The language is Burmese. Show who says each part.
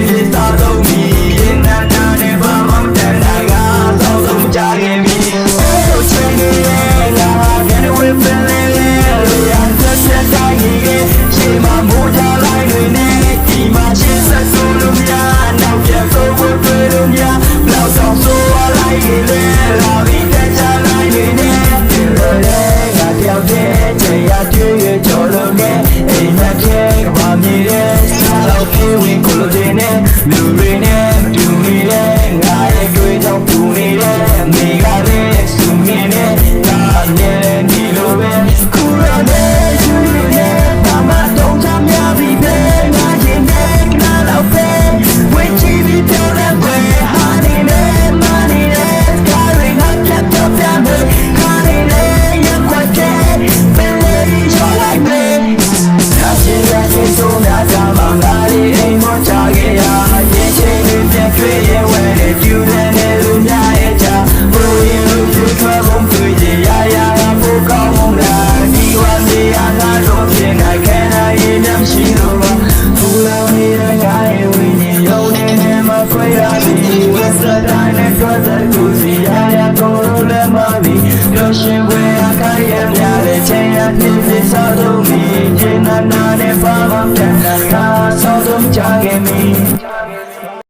Speaker 1: ဖြစ်သားဆုံးပြီရင်နာနာနဲ့ဘာမှမတန်နိုင်ကတော့ဆုံးကြခဲ့ပြီတို့ချင်နေတယ်ငါကနေဝေးပင်လေရန်သက်သက်တိုင်းကြီးချိန်မှမိုးကြလိုက်နေနဲ့ဒီမှာရှင်းဆက်ဆိုလို့များနောက်ပြန်ဆိုဖို့တွေ့လို့များလောက်ဆောင်ဆိုလိုက်နေလေလာပြီးတက်ချလိုက်နေနဲ့ဒီလိုလေငါတယောက်တည်းချိန်ရတွေ့ရကြော်လို့နဲ့အိမ်နဲ့ပြေဘာမြည်တဲ့စားတော့ပြေဝင်ကိုလိုတဲ့နဲ့လူတွေနဲ့မတူနေတဲ့ငါရဲ့တွေ့ကြောင့်ပူနေတဲ့မိကလည်းစုမြင်တဲ့ငါနဲ့ဒီလိုပဲခုရတဲ့ယူနေတဲ့ဘာမှတော့ချမ်းများပြီပဲငါရင်နဲ့ငါတော့ပဲဝေချီပြီးပြောတဲ့ဘယ်ဟာနေလဲမနေလဲကားရင်ငါပြတ်တော့ပြန်မယ်ခါနေလဲရက်ခွက်တဲ့ဘယ်လိုရောလိုက်လဲနာချင်တဲ့ဆိုများကြမှာငါလေးအိမ်မချခဲ့ရရင်ချင်းတွေပြတ်တွေ့ရဲ့ဝဲကျူတဲ့နေလူများရဲ့ချာဘိုးရင်လူတွေထွက်ဖို့တွေ့ကြရရဖို့ကောင်းမလားဒီဝမ်းလေးအလားတော့ဖြစ်နိုင်ခဲ့နိုင်ရင်မရှိတော့ပါဘူးလောင်နေတဲ့ငါရဲ့ဝိညာဉ်ရုံနေမခွဲရသည်ဝတ်စတိုင်းနဲ့တွေ့တဲ့သူစီရရကိုလိုလည်းမပြီးပြောရှင်ဝဲအခါရများတဲ့ချိန်ရဖြစ်စေစားလို့မြင်ချင်နာနဲ့ပါမပြန်